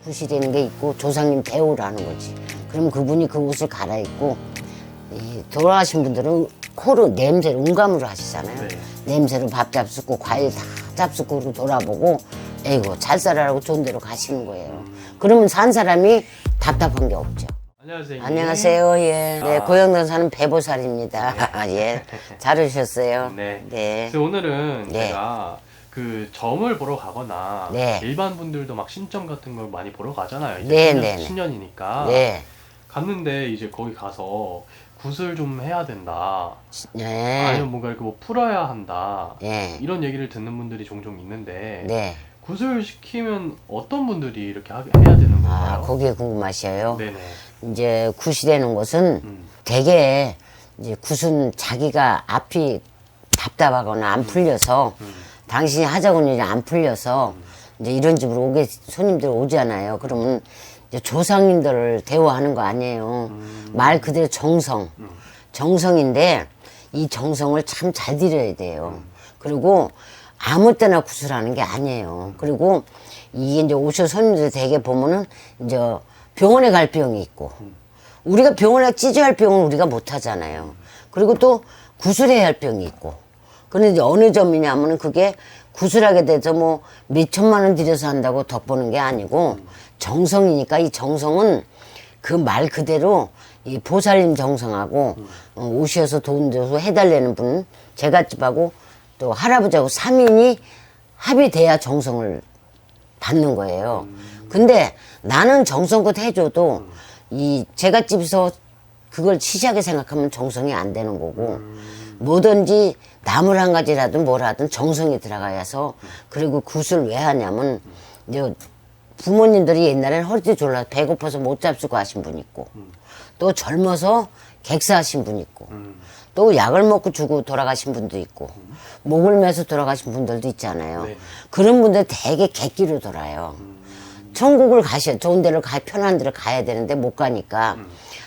굿이 되는 게 있고 조상님 대우라는 거지. 그럼 그분이 그 옷을 갈아입고 이 돌아가신 분들은 코로 냄새로 음감으로 하시잖아요. 네. 냄새로 밥 잡숫고 과일 다 잡숫고 그러고 돌아보고 에이고 잘 살아라고 좋은 데로 가시는 거예요. 그러면 산 사람이 답답한 게 없죠. 안녕하세요. 안녕하세요. 예. 네, 아. 고영동 사는 배보살입니다. 예. 잘 오셨어요. 네. 네. 그래서 오늘은 네. 제가 그 점을 보러 가거나 네. 일반 분들도 막 신점 같은 걸 많이 보러 가잖아요. 이제 네, 신년, 네, 네. 신년이니까. 네. 갔는데 이제 거기 가서 굿을 좀 해야 된다. 네. 아니면 뭔가 이렇게 뭐 풀어야 한다. 네. 이런 얘기를 듣는 분들이 종종 있는데 네. 굿을 시키면 어떤 분들이 이렇게 해야 되는 건가요? 아, 그게 궁금하셔요. 네네. 이제 굿이 되는 것은 대개 이제 굿은 자기가 앞이 답답하거나 안 풀려서 당신이 하자고 일이 안 풀려서 이제 이런 집으로 오게 손님들 오잖아요. 그러면 이제 조상님들을 대우하는 거 아니에요. 말 그대로 정성. 정성인데 이 정성을 참 잘 드려야 돼요. 그리고 아무 때나 굿을 하는 게 아니에요. 그리고 이게 이제 오셔 손님들 대개 보면은 이제 병원에 갈 병이 있고 우리가 병원에 찌져할 병은 우리가 못 하잖아요. 그리고 또 구술해야 할 병이 있고. 그런데 이제 어느 점이냐면은 그게 구술하게 돼서 뭐 몇천만 원 들여서 한다고 덕보는 게 아니고 정성이니까 이 정성은 그 말 그대로 이 보살님 정성하고 오셔서 돈 줘서 해달라는 분은 제갓집하고 또 할아버지하고 3인이 합의돼야 정성을 받는 거예요. 근데 나는 정성껏 해줘도 이 제갓집에서 그걸 시시하게 생각하면 정성이 안 되는 거고 뭐든지 나물 한 가지라든 뭘 하든 정성이 들어가야서 그리고 굿을 왜 하냐면 이제 부모님들이 옛날에는 허리띠 졸라 배고파서 못 잡수고 하신 분 있고 또 젊어서 객사하신 분 있고 또 약을 먹고 주고 돌아가신 분도 있고 목을 매서 돌아가신 분들도 있잖아요. 네. 그런 분들 되게 객기로 돌아요. 천국을 가셔 좋은 데로 편한 데로 가야 되는데 못 가니까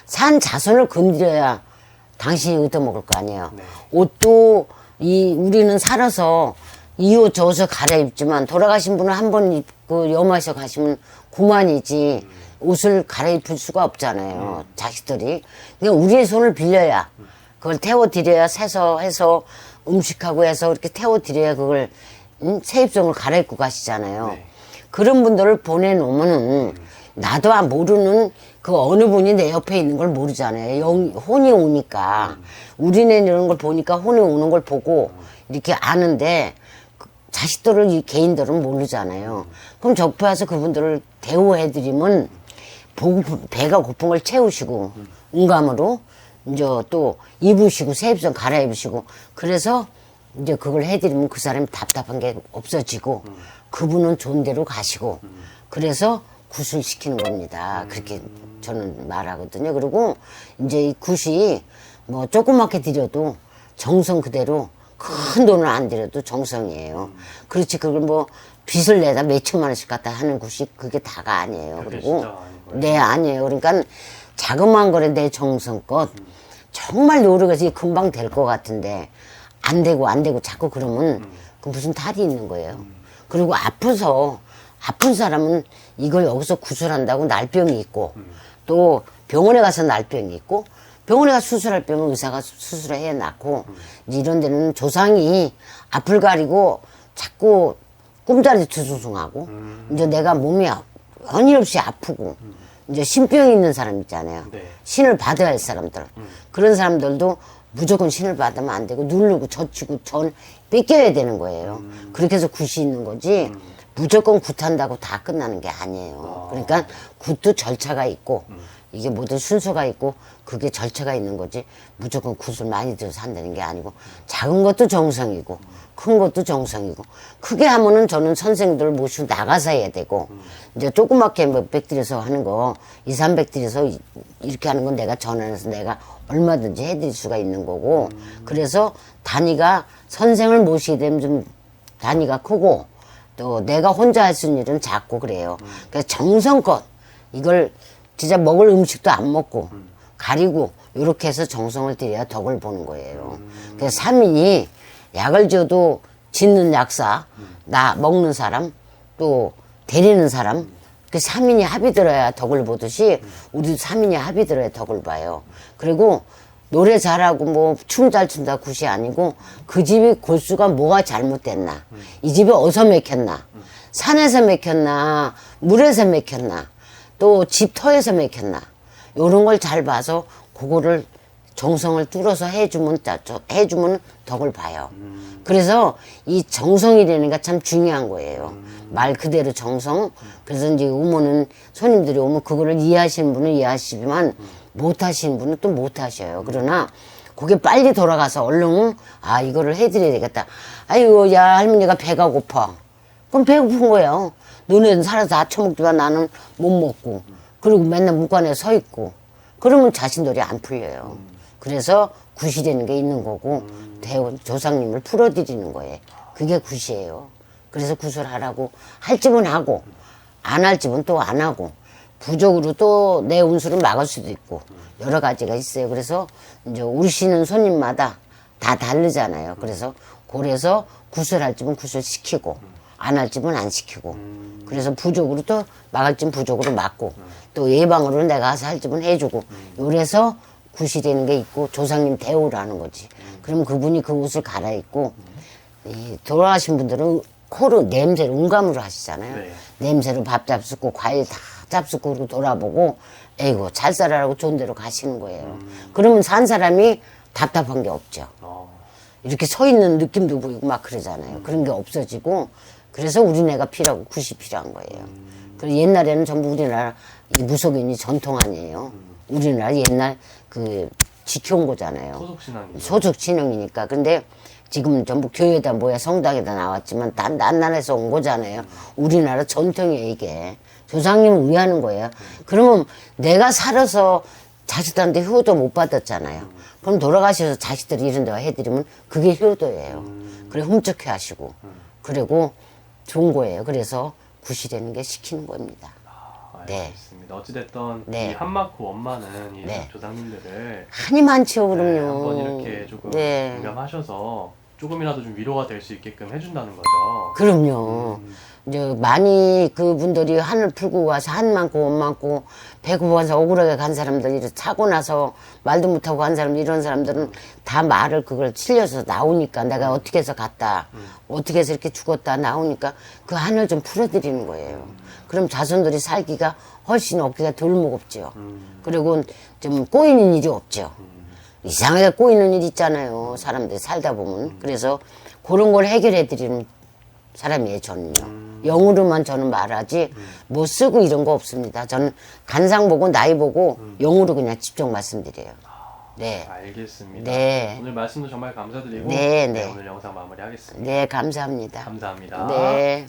산 자손을 건드려야 당신이 얻어먹을 거 아니에요. 네. 옷도 우리는 살아서 이 옷 저 옷을 갈아입지만 돌아가신 분은 한 번 입고 염화해서 가시면 그만이지 옷을 갈아입을 수가 없잖아요. 자식들이. 그러니까 우리의 손을 빌려야 그걸 태워드려야 세서 해서 음식하고 해서 이렇게 태워드려야 그걸 세입성을 갈아입고 가시잖아요. 네. 그런 분들을 보내놓으면은 나도 모르는 그 어느 분이 내 옆에 있는 걸 모르잖아요. 혼이 오니까. 우리네 이런 걸 보니까 혼이 오는 걸 보고 이렇게 아는데 자식들을 이 개인들은 모르잖아요. 그럼 적폐 와서 그분들을 대우해드리면 배가 고픈 걸 채우시고 음감으로 이제 또 입으시고 세입성 갈아입으시고 그래서 이제 그걸 해드리면 그 사람이 답답한 게 없어지고 그분은 좋은 데로 가시고 그래서 굿을 시키는 겁니다. 그렇게 저는 말하거든요. 그리고 이제 이 굿이 뭐 조그맣게 드려도 정성 그대로 큰 돈을 안 들여도 정성이에요. 그렇지 그걸 뭐 빚을 내다 몇천만 원씩 갖다 하는 굿이 그게 다가 아니에요. 그게 그리고 진짜 아닌 거예요. 네 아니에요. 그러니까 자그마한 거래 내 정성껏 정말 노력해서 금방 될 것 같은데 안 되고 자꾸 그러면 그 무슨 탈이 있는 거예요. 그리고 아픈 사람은 이걸 여기서 구술한다고 날병이 있고 또 병원에 가서 날병이 있고 병원에 가서 수술할 병은 의사가 수술을 해 놨고 이런 데는 조상이 앞을 가리고 자꾸 꿈자리 투숭숭하고 이제 내가 몸이 연일없이 아프고 이제 신병이 있는 사람 있잖아요. 네. 신을 받아야 할 사람들. 그런 사람들도 무조건 신을 받으면 안 되고 누르고 젖히고 전 뺏겨야 되는 거예요. 그렇게 해서 굿이 있는 거지 무조건 굿한다고 다 끝나는 게 아니에요. 그러니까 굿도 절차가 있고 이게 모든 순서가 있고 그게 절차가 있는 거지 무조건 굿을 많이 들여서 한다는 게 아니고 작은 것도 정성이고 큰 것도 정성이고 크게 하면은 저는 선생님들 모시고 나가서 해야 되고 이제 조그맣게 몇백 들여서 하는 거 2, 300 들여서 이렇게 하는 건 내가 전화해서 내가 얼마든지 해드릴 수가 있는 거고 그래서 단위가 선생을 모시게 되면 좀 단위가 크고 또 내가 혼자 할 수 있는 일은 작고 그래요. 그래서 정성껏 이걸 진짜 먹을 음식도 안 먹고 가리고 이렇게 해서 정성을 들여야 덕을 보는 거예요. 그래서 3인이 약을 줘도 짓는 약사, 나 먹는 사람, 또 데리는 사람, 그 3인이 합이 들어야 덕을 보듯이 우리도 3인이 합이 들어야 덕을 봐요. 그리고 노래 잘하고 뭐 춤 잘 춘다 굿이 아니고 그 집이 골수가 뭐가 잘못됐나, 이 집이 어디서 맥혔나, 산에서 맥혔나 물에서 맥혔나 또 집터에서 맥혔나, 요런 걸 잘 봐서 그거를 정성을 뚫어서 해주면 덕을 봐요. 그래서 이 정성이라는 게 참 중요한 거예요. 말 그대로 정성. 그래서 이제 오면은 손님들이 오면 그거를 이해하시는 분은 이해하시지만 못 하시는 분은 또 못 하셔요. 그러나 그게 빨리 돌아가서 얼른 아 이거를 해드려야 되겠다. 아이고 야 할머니가 배가 고파. 그럼 배고픈 거예요. 너네는 살아서 다 처먹지만 나는 못 먹고 그리고 맨날 문간에 서 있고 그러면 자신들이 안 풀려요. 그래서 굿이 되는 게 있는 거고 조상님을 풀어드리는 거예요. 그게 굿이에요. 그래서 굿을 하라고 할 집은 하고 안 할 집은 또 안 하고 부족으로 또 내 운수를 막을 수도 있고 여러 가지가 있어요. 그래서 이제 오시는 손님마다 다 다르잖아요. 그래서 그래서 굿을 할 집은 굿을 시키고 안 할 집은 안 시키고 그래서 부족으로 또 막을 집은 부족으로 막고 또 예방으로 내가 가서 할 집은 해주고 요래서 굿이 되는 게 있고 조상님 대우라는 거지. 그럼 그분이 그 옷을 갈아입고 이 돌아가신 분들은 코로 냄새로 음감으로 하시잖아요. 네. 냄새로 밥 잡숫고 과일 다 잡숫고 그러고 돌아보고 에이고 잘 살아라고 좋은 데로 가시는 거예요. 그러면 산 사람이 답답한 게 없죠. 이렇게 서 있는 느낌도 보이고 막 그러잖아요. 그런 게 없어지고 그래서 우리네가 필요하고 굿이 필요한 거예요. 그리고 옛날에는 전부 우리나라 이 무속인이 전통 아니에요. 우리나라 옛날 그 지켜온 거잖아요. 소속신앙이죠. 소속신앙이니까. 근데 지금 전부 교회다 뭐야 성당에다 나왔지만 다 난난에서 온 거잖아요. 우리나라 전통이에요 이게. 조상님을 위하는 거예요. 그러면 내가 살아서 자식들한테 효도 못 받았잖아요. 그럼 돌아가셔서 자식들이 이런 데가 해드리면 그게 효도예요. 그래 훔쩍해 하시고 그리고 좋은 거예요. 그래서 굿이 되는 게 시키는 겁니다. 네. 알겠습니다. 어찌됐든 네. 이 한마코 엄마는 이 네. 조상님들을 한이 많죠, 네, 그럼요. 한번 이렇게 조금 네. 공감하셔서 조금이라도 좀 위로가 될 수 있게끔 해준다는 거죠. 그럼요. 이제 많이 그분들이 한을 풀고 와서 한 많고 원 많고 배고파서 억울하게 간 사람들 이렇게 차고 나서 말도 못하고 간 사람 이런 사람들은 다 말을 그걸 찔려서 나오니까 내가 어떻게 해서 갔다 어떻게 해서 이렇게 죽었다 나오니까 그 한을 좀 풀어드리는 거예요. 그럼 자손들이 살기가 훨씬 어깨가 덜 무겁죠. 그리고 좀 꼬이는 일이 없죠. 이상하게 꼬이는 일 있잖아요. 사람들이 살다 보면. 그래서 그런 걸 해결해 드리는 사람이에요, 저는요. 영으로만 저는 말하지, 뭐 쓰고 이런 거 없습니다. 저는 간상 보고 나이 보고 영으로 그냥 집중 말씀드려요. 네. 알겠습니다. 네. 오늘 말씀도 정말 감사드리고 네, 네. 오늘 영상 마무리하겠습니다. 네, 감사합니다. 감사합니다. 네.